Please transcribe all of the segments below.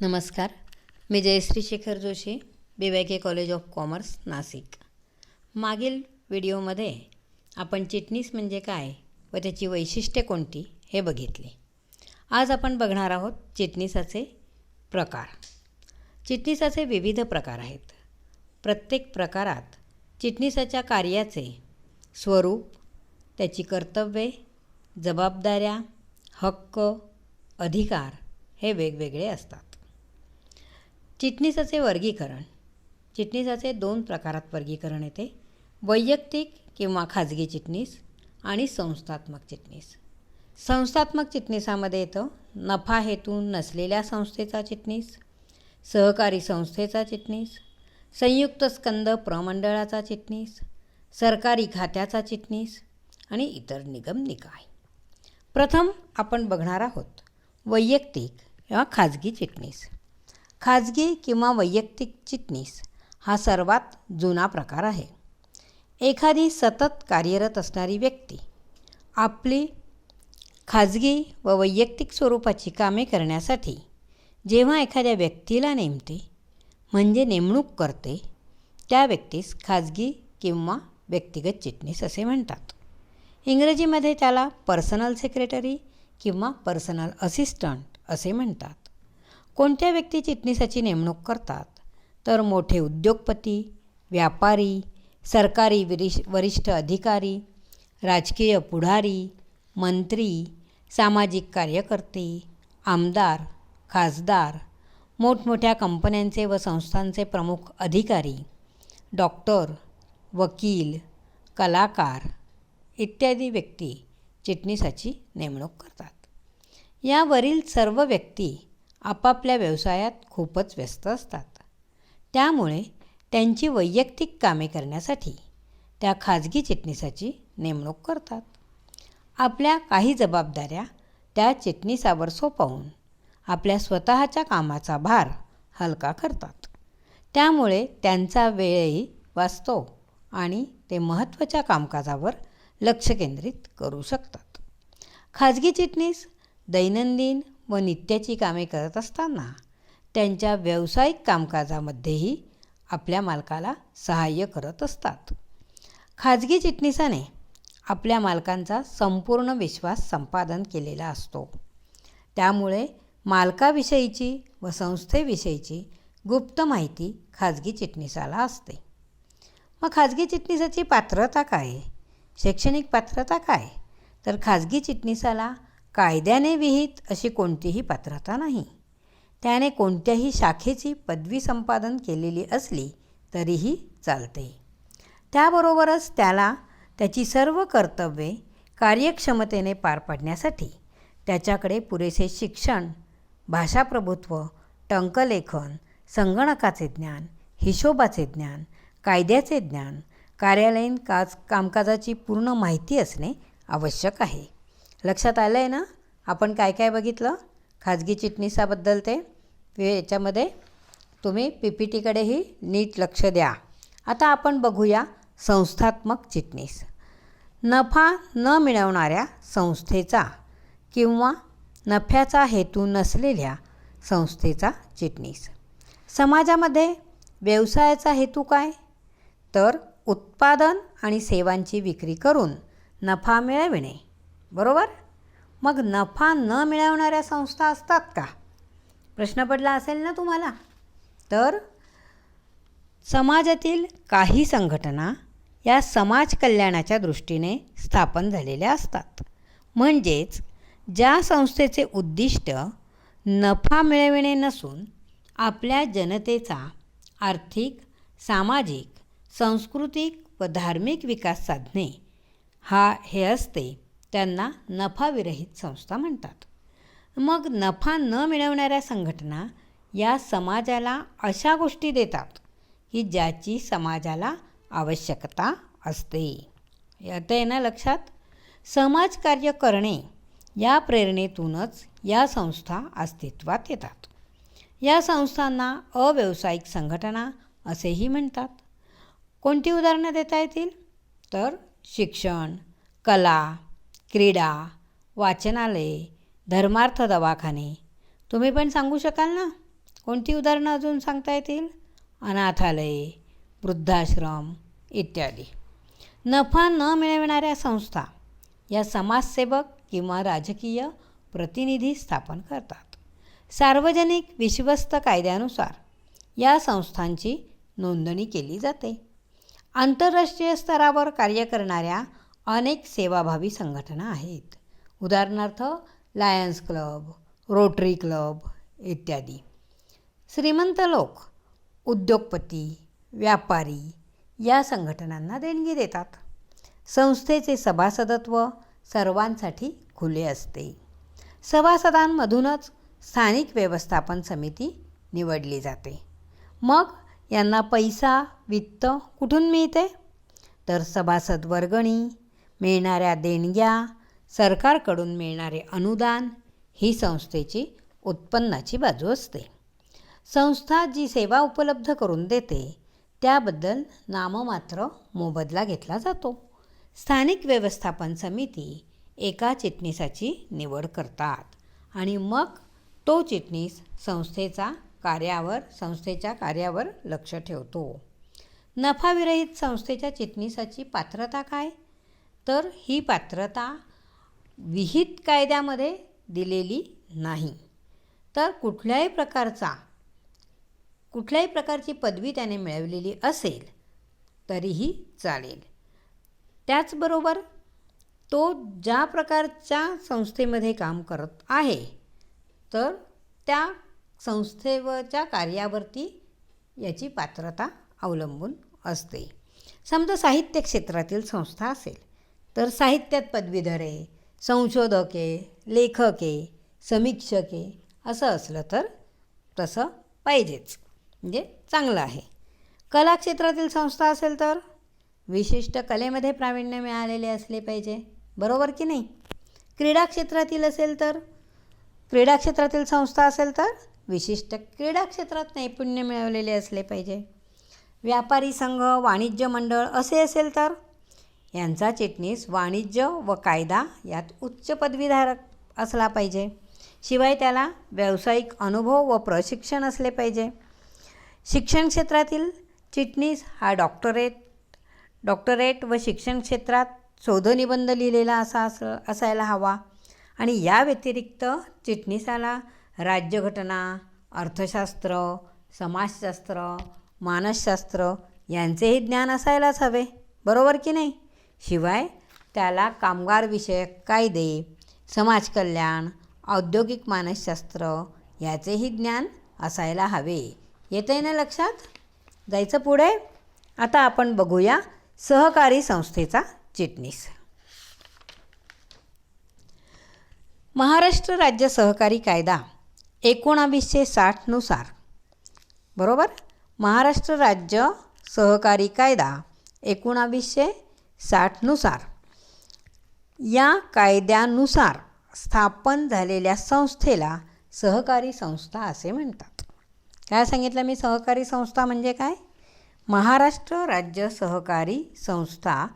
नमस्कार. मी Jayashree Shekhar Joshi, BYK college of commerce, Nashik. मागील व्हिडिओमध्ये आपण चिटणीस म्हणजे काय व त्याची वैशिष्ट्ये कोणती हे बघितले. आज आपण बघणार आहोत चिटणीसाचे प्रकार. चिटणीसाचे विविध प्रकार आहेत. प्रत्येक प्रकारात चिटणीसाच्या कार्याचे स्वरूप, त्याची कर्तव्ये, जबाबदाऱ्या, हक्क, अधिकार हे वेगवेगळे असतात. चिटणीसाचे वर्गीकरण. चिटणीसाचे 2 प्रकारात वर्गीकरण येते: वैयक्तिक किंवा खाजगी चिटणीस आणि संस्थात्मक चिटणीस. संस्थात्मक चिटणीसामध्ये येतं नफा हेतू नसलेल्या संस्थेचा चिटणीस, सहकारी संस्थेचा चिटणीस, संयुक्त स्कंद प्रमंडळाचा चिटणीस, सरकारी खात्याचा चिटणीस आणि इतर निगम निकाय. प्रथम आपण बघणार आहोत वैयक्तिक किंवा खाजगी चिटणीस. खाजगी किंवा वैयक्तिक चिटणीस हा सर्वात जुना प्रकार आहे. एखादी सतत कार्यरत असणारी व्यक्ती आपली खाजगी व वैयक्तिक स्वरूपाची कामे करण्यासाठी जेव्हा एखाद्या व्यक्तीला नेमते म्हणजे नेमणूक करते, त्या व्यक्तीस खाजगी किंवा व्यक्तिगत चिटणीस असे म्हणतात. इंग्रजीमध्ये त्याला पर्सनल सेक्रेटरी किंवा पर्सनल असिस्टंट असे म्हणतात. कोणत्या व्यक्ती चिटणीसाची नेमणूक करतात तर मोठे उद्योगपती, व्यापारी, सरकारी वरिष्ठ अधिकारी, राजकीय पुढारी, मंत्री, सामाजिक कार्यकर्ते, आमदार, खासदार, मोठमोठ्या कंपन्यांचे व संस्थांचे प्रमुख अधिकारी, डॉक्टर, वकील, कलाकार इत्यादी व्यक्ती चिटणीसाची नेमणूक करतात. यावरील सर्व व्यक्ती आपापल्या व्यवसायात खूपच व्यस्त असतात. त्यामुळे त्यांची वैयक्तिक कामे करण्यासाठी त्या खाजगी चिटणीसाची नेमणूक करतात. आपल्या काही जबाबदाऱ्या त्या चिटणीसावर सोपवून आपल्या स्वतःच्या कामाचा भार हलका करतात. त्यामुळे त्यांचा वेळही वाचतो आणि ते महत्त्वाच्या कामकाजावर लक्ष केंद्रित करू शकतात. खाजगी चिटणीस दैनंदिन व नित्याची कामे करत असताना त्यांच्या व्यावसायिक कामकाजामध्येही आपल्या मालकाला सहाय्य करत असतात. खाजगी चिटणीसाने आपल्या मालकांचा संपूर्ण विश्वास संपादन केलेला असतो. त्यामुळे मालकाविषयीची व संस्थेविषयीची गुप्त माहिती खाजगी चिटणीसाला असते. मग खाजगी चिटणीसाची पात्रता काय? शैक्षणिक पात्रता काय? तर खाजगी चिटणीसाला कायद्याने विहित अशी कोणतीही पात्रता नाही. त्याने कोणत्याही शाखेची पदवी संपादन केलेली असली तरीही चालते. त्याबरोबरच त्याला त्याची सर्व कर्तव्ये कार्यक्षमतेने पार पाडण्यासाठी त्याच्याकडे पुरेसे शिक्षण, भाषाप्रभुत्व, टंकलेखन, संगणकाचे ज्ञान, हिशोबाचे ज्ञान, कायद्याचे ज्ञान, कार्यालयीन कामकाजाची पूर्ण माहिती असणे आवश्यक आहे. लक्षात आलं आहे ना आपण काय काय बघितलं खाजगी चिटणीसाबद्दल? ते याच्यामध्ये तुम्ही PPTकडेही नीट लक्ष द्या. आता आपण बघूया संस्थात्मक चिटणीस. नफा न मिळवणाऱ्या संस्थेचा किंवा नफ्याचा हेतू नसलेल्या संस्थेचा चिटणीस. समाजामध्ये व्यवसायाचा हेतू काय? तर उत्पादन आणि सेवांची विक्री करून नफा मिळविणे, बरोबर? मग नफा न मिळवणाऱ्या संस्था असतात का? प्रश्न पडला असेल ना तुम्हाला. तर समाजातील काही संघटना या समाज कल्याणाच्या दृष्टीने स्थापन झालेल्या असतात. म्हणजेच ज्या संस्थेचे उद्दिष्ट नफा मिळविणे नसून आपल्या जनतेचा आर्थिक, सामाजिक, सांस्कृतिक व धार्मिक विकास साधणे हे असते, त्यांना नफाविरहित संस्था म्हणतात. मग नफा न मिळवणाऱ्या संघटना या समाजाला अशा गोष्टी देतात की ज्याची समाजाला आवश्यकता असते. येतं आहे ना लक्षात? समाजकार्य करणे या प्रेरणेतूनच या संस्था अस्तित्वात येतात. या संस्थांना अव्यावसायिक संघटना असेही म्हणतात. कोणती उदाहरणं देता येतील? तर शिक्षण, कला, क्रीडा, वाचनालये, धर्मार्थ दवाखाने. तुम्ही पण सांगू शकाल ना? कोणती उदाहरणं अजून सांगता येतील? अनाथालये, वृद्धाश्रम इत्यादी. नफा न मिळविणाऱ्या संस्था या समाजसेवक किंवा राजकीय प्रतिनिधी स्थापन करतात. सार्वजनिक विश्वस्त कायद्यानुसार या संस्थांची नोंदणी केली जाते. आंतरराष्ट्रीय स्तरावर कार्य करणाऱ्या अनेक सेवाभावी संघटना आहेत. उदाहरणार्थ लायन्स क्लब, रोटरी क्लब इत्यादी. श्रीमंत लोक, उद्योगपती, व्यापारी या संघटनांना देणगी देतात. संस्थेचे सभासदत्व सर्वांसाठी खुले असते. सभासदांमधूनच स्थानिक व्यवस्थापन समिती निवडली जाते. मग यांना पैसा, वित्त कुठून मिळते? तर सभासद वर्गणी, मिळणाऱ्या देणग्या, सरकारकडून मिळणारे अनुदान ही संस्थेची उत्पन्नाची बाजू असते. संस्था जी सेवा उपलब्ध करून देते त्याबद्दल नाममात्र मोबदला घेतला जातो. स्थानिक व्यवस्थापन समिती एका चिटणीसाची निवड करतात आणि मग तो चिटणीस संस्थेच्या कार्यावर लक्ष ठेवतो. नफाविरहित संस्थेच्या चिटणीसाची पात्रता काय? तर ही पात्रता विहित कायद्यामध्ये दिलेली नाही. तर कुठल्याही प्रकारची पदवी त्याने मिळवलेली असेल तरीही चालेल. त्याचबरोबर तो ज्या प्रकारच्या संस्थेमध्ये काम करत आहे तर त्या संस्थेच्या कार्यावरती याची पात्रता अवलंबून असते. समजा साहित्य क्षेत्रातील संस्था असेल तर साहित्यात पदवीधरे, संशोधके, लेखके, समीक्षके असं असलं तर तसं पाहिजेच, म्हणजे चांगलं आहे. कला क्षेत्रातील संस्था असेल तर विशिष्ट कलेमध्ये प्रावीण्य मिळालेले असले पाहिजे, बरोबर की नाही? क्रीडा क्षेत्रातील संस्था असेल तर विशिष्ट क्रीडा क्षेत्रात नैपुण्य मिळवलेले असले पाहिजे. व्यापारी संघ, वाणिज्य मंडळ असे असेल तर यांचा चिटणीस वाणिज्य व कायदा यात उच्च पदवीधारक असला पाहिजे. शिवाय त्याला व्यावसायिक अनुभव व प्रशिक्षण असले पाहिजे. शिक्षण क्षेत्रातील चिटणीस हा डॉक्टरेट व शिक्षण क्षेत्रात शोधनिबंध लिहिलेला असायला हवा. आणि या व्यतिरिक्त चिटणीसाला राज्यघटना, अर्थशास्त्र, समाजशास्त्र, मानसशास्त्र यांचेही ज्ञान असायलाच हवे, बरोबर की नाही? शिवाय त्याला कामगारविषयक कायदे, समाजकल्याण, औद्योगिक मानसशास्त्र याचेही ज्ञान असायला हवे. येतंय ना लक्षात? जायचं पुढे. आता आपण बघूया सहकारी संस्थेचा चिटणीस. महाराष्ट्र राज्य सहकारी कायदा 1960 नुसार, बरोबर? महाराष्ट्र राज्य सहकारी कायदा 1960 नुसार या कायद्यानुसार स्थापन झालेल्या संस्थेला सहकारी संस्था असे म्हणतात. काय सांगितलं मी? सहकारी संस्था म्हणजे काय? महाराष्ट्र राज्य सहकारी संस्था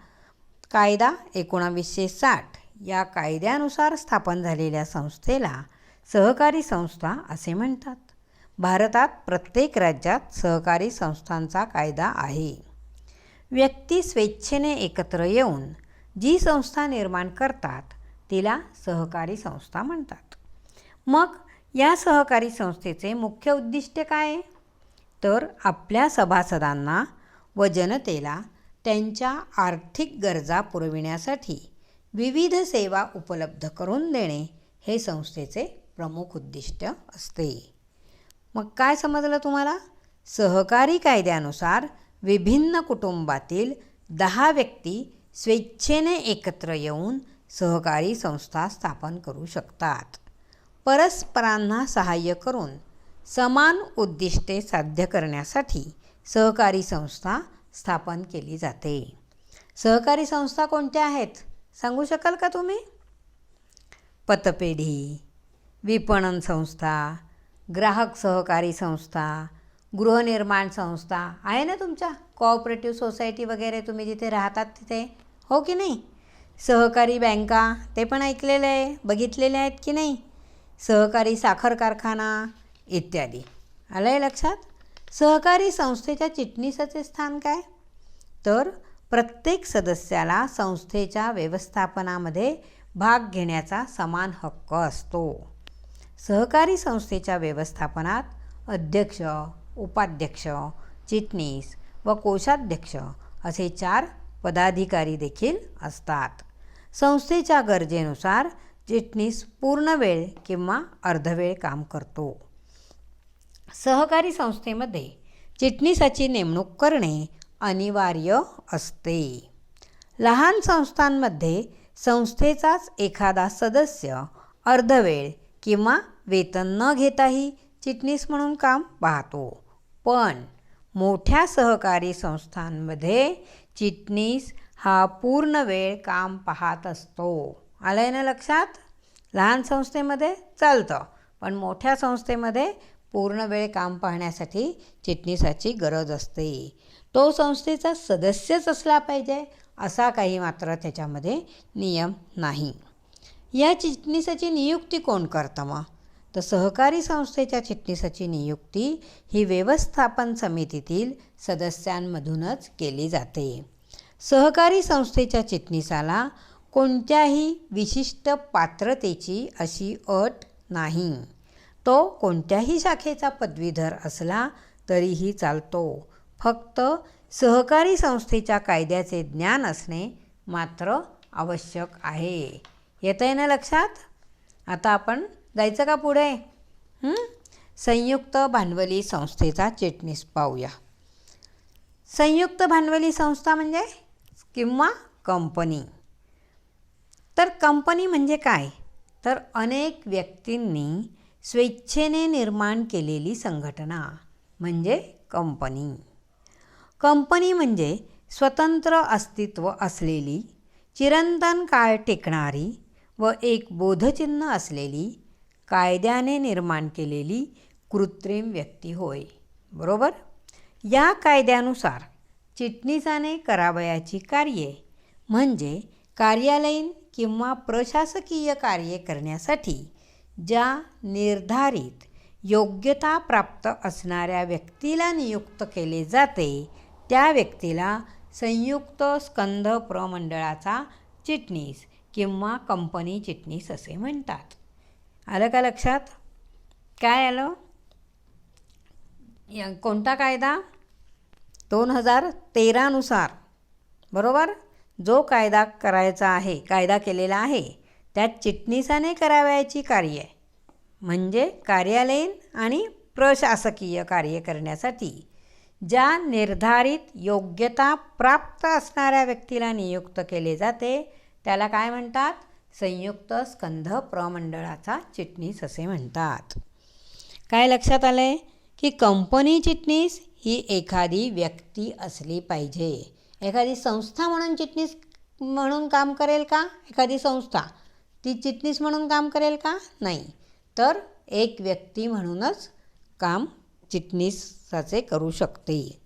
कायदा 1960 या कायद्यानुसार स्थापन झालेल्या संस्थेला सहकारी संस्था असे म्हणतात. भारतात प्रत्येक राज्यात सहकारी संस्थांचा कायदा आहे. व्यक्ती स्वेच्छेने एकत्र येऊन जी संस्था निर्माण करतात तिला सहकारी संस्था म्हणतात. मग या सहकारी संस्थेचे मुख्य उद्दिष्ट काय आहे? तर आपल्या सभासदांना व जनतेला त्यांच्या आर्थिक गरजा पुरविण्यासाठी विविध सेवा उपलब्ध करून देणे हे संस्थेचे प्रमुख उद्दिष्ट असते. मग काय समजलं तुम्हाला? सहकारी कायद्यानुसार विभिन्न कुटुंबातील 10 व्यक्ती स्वेच्छेने एकत्र येऊन सहकारी संस्था स्थापन करू शकतात. परस्परांना सहाय्य करून समान उद्दिष्टे साध्य करण्यासाठी सहकारी संस्था स्थापन केली जाते. सहकारी संस्था कोणत्या आहेत सांगू शकाल का तुम्ही? पतपेढी, विपणन संस्था, ग्राहक सहकारी संस्था, गृहनिर्माण संस्था आहे ना तुमच्या कोऑपरेटिव्ह सोसायटी वगैरे तुम्ही जिथे राहतात तिथे, हो की नाही? सहकारी बँका ते पण ऐकलेले आहे, बघितलेले आहेत की नाही? सहकारी साखर कारखाना इत्यादी. आलं आहे लक्षात? सहकारी संस्थेच्या चिटणीसाचे स्थान काय? तर प्रत्येक सदस्याला संस्थेच्या व्यवस्थापनामध्ये भाग घेण्याचा समान हक्क असतो. सहकारी संस्थेच्या व्यवस्थापनात अध्यक्ष, उपाध्यक्ष, चिटणीस व कोषाध्यक्ष असे 4 पदाधिकारी देखील असतात. संस्थेच्या गरजेनुसार चिटणीस पूर्ण वेळ किंवा अर्धवेळ काम करतो. सहकारी संस्थेमध्ये चिटणीसाची नेमणूक करणे अनिवार्य असते. लहान संस्थांमध्ये संस्थेचाच एखादा सदस्य अर्धवेळ किंवा वेतन न घेताही चिटणीस म्हणून काम पाहतो. पण मोठ्या सहकारी संस्थांमध्ये चिटणीस हा पूर्ण वेळ काम पाहत असतो. आलं आहे ना लक्षात? लहान संस्थेमध्ये चालतं, पण मोठ्या संस्थेमध्ये पूर्ण वेळ काम पाहण्यासाठी चिटणीसाची गरज असते. तो संस्थेचा सदस्यच असला पाहिजे असा काही मात्र त्याच्यामध्ये नियम नाही. या चिटणीसाची नियुक्ती कोण करतं मग? तर सहकारी संस्थेच्या चिटणीसाची नियुक्ती ही व्यवस्थापन समितीतील सदस्यांमधूनच केली जाते. सहकारी संस्थेच्या चिटणीसाला कोणत्याही विशिष्ट पात्रतेची अशी अट नाही. तो कोणत्याही शाखेचा पदवीधर असला तरीही चालतो. फक्त सहकारी संस्थेच्या कायद्याचे ज्ञान असणे मात्र आवश्यक आहे. येतं आहे ना लक्षात? आता आपण जायचं का पुढे? संयुक्त भांडवली संस्थेचा चिटणीस पाहूया. संयुक्त भांडवली संस्था म्हणजे किंवा कंपनी. तर कंपनी म्हणजे काय? तर अनेक व्यक्तींनी स्वेच्छेने निर्माण केलेली संघटना म्हणजे कंपनी. कंपनी म्हणजे स्वतंत्र अस्तित्व असलेली, चिरंतन काळ टिकणारी व एक बोधचिन्ह असलेली, कायद्याने निर्माण केलेली कृत्रिम व्यक्ती होय. बरोबर? या कायद्यानुसार चिटणीसाने करावयाची कार्ये म्हणजे कार्यालयीन किंवा प्रशासकीय कार्ये करण्यासाठी ज्या निर्धारित योग्यता प्राप्त असणाऱ्या व्यक्तीला नियुक्त केले जाते त्या व्यक्तीला संयुक्त स्कंध प्रमंडळाचा चिटणीस किंवा कंपनी चिटणीस असे म्हणतात. आलं का लक्षात? काय आलं? कोणता कायदा? 2013 नुसार. बरोबर? जो कायदा करायचा आहे, कायदा केलेला आहे, त्यात चिटणीसाने करावयाची कार्ये म्हणजे कार्यालयीन आणि प्रशासकीय कार्य करण्यासाठी ज्या निर्धारित योग्यता प्राप्त असणाऱ्या व्यक्तीला नियुक्त केले जाते त्याला काय म्हणतात? संयुक्त स्कंध प्रमंडळाचा चिटणीस असे म्हणतात. काय लक्षात आलं आहे की कंपनी चिटणीस ही एखादी व्यक्ती असली पाहिजे. एखादी संस्था म्हणून चिटणीस म्हणून काम करेल का? एखादी संस्था ती चिटणीस म्हणून काम करेल का? नाही. तर एक व्यक्ती म्हणूनच काम चिटणीसाचे करू शकते.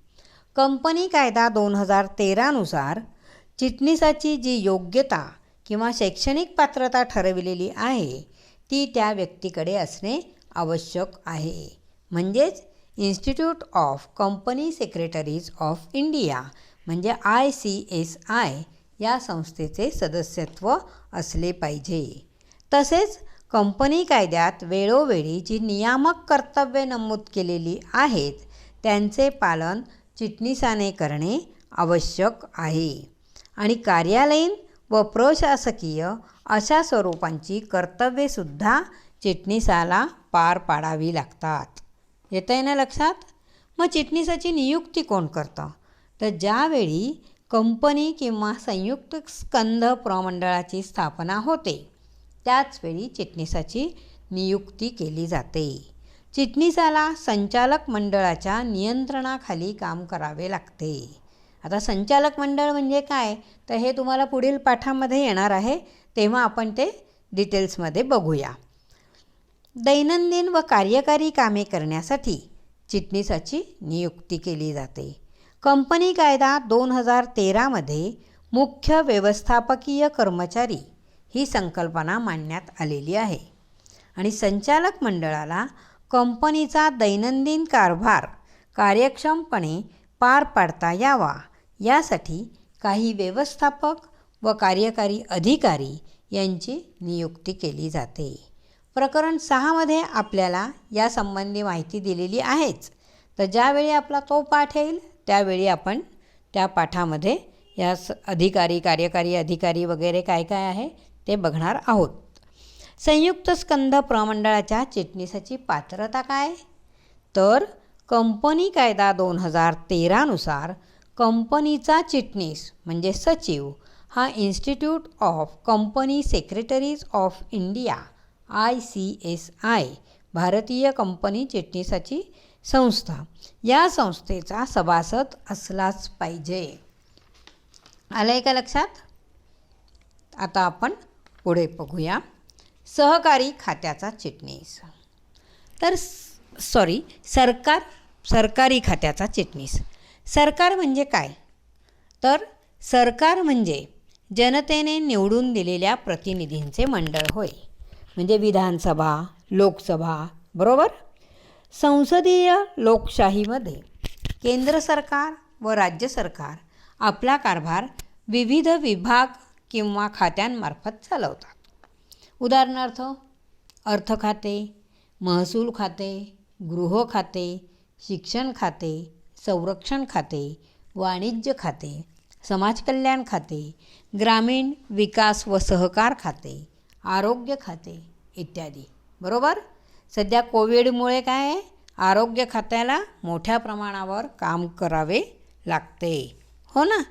कंपनी कायदा 2013 नुसार चिटणीसाची जी योग्यता किंवा शैक्षणिक पात्रता ठरविलेली आहे ती त्या व्यक्तीकडे असणे आवश्यक आहे. म्हणजेच institute of company secretaries of India म्हणजे ICSI या संस्थेचे सदस्यत्व असले पाहिजे. तसेच कंपनी कायद्यात वेळोवेळी जी नियामक कर्तव्ये नमूद केलेली आहेत त्यांचे पालन चिटणीसाने करणे आवश्यक आहे. आणि कार्यालयीन व प्रशासकीय अशा स्वरूपांची कर्तव्येसुद्धा चिटणीसाला पार पाडावी लागतात. येतं आहे ना लक्षात? मग चिटणीसाची नियुक्ती कोण करतं? तर ज्यावेळी कंपनी किंवा संयुक्त स्कंध प्रमंडळाची स्थापना होते त्याचवेळी चिटणीसाची नियुक्ती केली जाते. चिटणीसाला संचालक मंडळाच्या नियंत्रणाखाली काम करावे लागते. आता संचालक मंडळ म्हणजे काय? तर हे तुम्हाला पुढील पाठामध्ये येणार आहे, तेव्हा आपण ते डिटेल्समध्ये बघूया. दैनंदिन व कार्यकारी कामे करण्यासाठी चिटणीसाची नियुक्ती केली जाते. कंपनी कायदा 2013 मध्ये मुख्य व्यवस्थापकीय कर्मचारी ही संकल्पना मांडण्यात आलेली आहे. आणि संचालक मंडळाला कंपनीचा दैनंदिन कारभार कार्यक्षमपणे पार पाडता यावा यासाठी काही व्यवस्थापक व कार्यकारी अधिकारी यांची नियुक्ती केली जाते. प्रकरण 6मध्ये आपल्याला यासंबंधी माहिती दिलेली आहेच. तर ज्यावेळी आपला तो पाठ येईल त्यावेळी आपण त्या पाठामध्ये या अधिकारी, कार्यकारी अधिकारी वगैरे काय काय आहे ते बघणार आहोत. संयुक्त स्कंध प्रमंडळाच्या चिटणीसाची पात्रता काय? तर कंपनी कायदा 2013 नुसार कंपनीचा चिटणीस म्हणजे सचिव हा institute of company secretaries of India ICSI भारतीय कंपनी चिटणीसाची संस्था या संस्थेचा सभासद असलाच पाहिजे. आलं का लक्षात? आता आपण पुढे बघूया. सहकारी खात्याचा चिटणीस. तर सरकारी खात्याचा चिटणीस. सरकार म्हणजे काय? तर सरकार म्हणजे जनतेने निवडून दिलेल्या प्रतिनिधींचे मंडळ होय. म्हणजे विधानसभा, लोकसभा, बरोबर? संसदीय लोकशाहीमध्ये केंद्र सरकार व राज्य सरकार आपला कारभार विविध विभाग किंवा खात्यांमार्फत चालवतात. उदाहरणार्थ अर्थ खाते, महसूल खाते, गृह खाते, शिक्षण खाते, संरक्षण खाते, वाणिज्य खाते, समाज कल्याण खाते, ग्रामीण विकास व सहकार खाते, आरोग्य खाते इत्यादी. बरोबर? सध्या कोविडमुळे काय आहे? आरोग्य खात्याला मोठ्या प्रमाणावर काम करावे लागते, हो ना?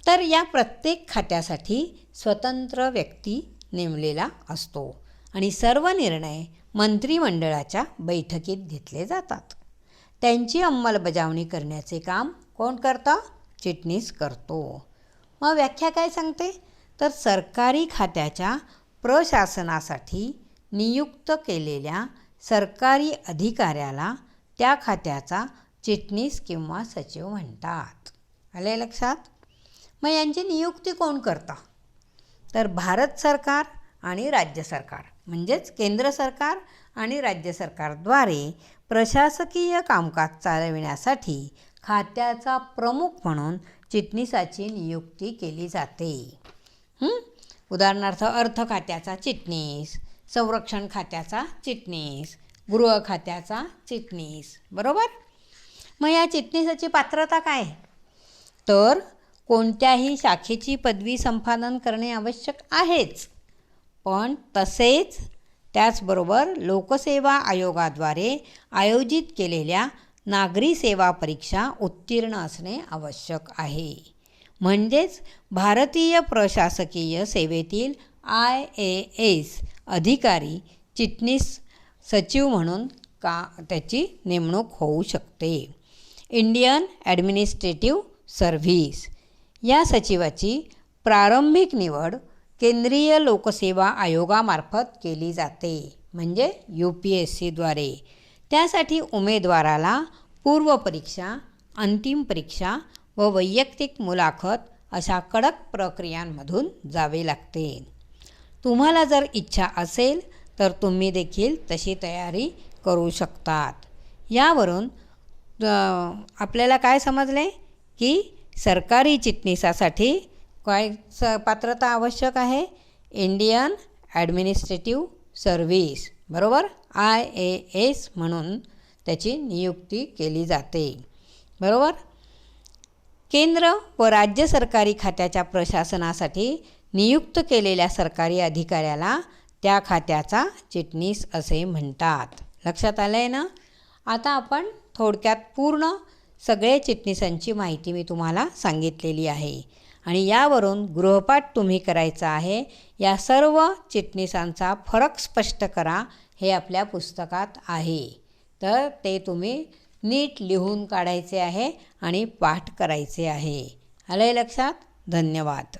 तर या प्रत्येक खात्यासाठी स्वतंत्र व्यक्ती नेमलेला असतो आणि सर्व निर्णय मंत्रिमंडळाच्या बैठकीत घेतले जातात. त्यांची अंमलबजावणी करण्याचे काम कोण करतं? चिटणीस करतो. मग व्याख्या काय सांगते? तर सरकारी खात्याच्या प्रशासनासाठी नियुक्त केलेल्या सरकारी अधिकाऱ्याला त्या खात्याचा चिटणीस किंवा सचिव म्हणतात. आले लक्षात? मग यांची नियुक्ती कोण करतं? तर भारत सरकार आणि राज्य सरकार म्हणजेच केंद्र सरकार आणि राज्य सरकारद्वारे प्रशासकीय कामकाज चालविण्यासाठी खात्याचा प्रमुख म्हणून चिटणीसाची नियुक्ती केली जाते. उदाहरणार्थ अर्थ खात्याचा चिटणीस, संरक्षण खात्याचा चिटणीस, गृह खात्याचा चिटणीस. बरोबर? मग या चिटणीसाची पात्रता काय? तर कोणत्याही शाखेची पदवी संपादन करणे आवश्यक आहेच, पण तसेच त्याचबरोबर लोकसेवा आयोगाद्वारे आयोजित केलेल्या नागरी सेवा परीक्षा उत्तीर्ण असणे आवश्यक आहे. म्हणजेच भारतीय प्रशासकीय सेवेतील IAS अधिकारी चिटणीस सचिव म्हणून त्याची नेमणूक होऊ शकते. इंडियन ॲडमिनिस्ट्रेटिव्ह सर्व्हिस या सचिवाची प्रारंभिक निवड केंद्रीय लोकसेवा आयोगामार्फत केली जाते, म्हणजे UPSCद्वारे. त्यासाठी उमेदवाराला पूर्वपरीक्षा, अंतिम परीक्षा व वैयक्तिक मुलाखत अशा कडक प्रक्रियांमधून जावे लागते. तुम्हाला जर इच्छा असेल तर तुम्ही देखील तशी तयारी करू शकतात. यावरून आपल्याला काय समजले की सरकारी चिटणीसासाठी काय पात्रता आवश्यक आहे? इंडियन ॲडमिनिस्ट्रेटिव्ह सर्व्हिस, बरोबर? IAS म्हणून त्याची नियुक्ती केली जाते. बरोबर? केंद्र व राज्य सरकारी खात्याच्या प्रशासनासाठी नियुक्त केलेल्या सरकारी अधिकाऱ्याला त्या खात्याचा चिटणीस असे म्हणतात. लक्षात आलं आहे ना? आता आपण थोडक्यात पूर्ण सगळे चिटणीसांची माहिती मी तुम्हाला सांगितलेली आहे आणि यावरून गृहपाठ तुम्ही करायचा आहे. या सर्व चिटणीसांचा फरक स्पष्ट करा हे आपल्या पुस्तकात आहे. तर ते तुम्ही नीट लिहून काढायचे आहे आणि पाठ करायचे आहे. आलं लक्षात? धन्यवाद.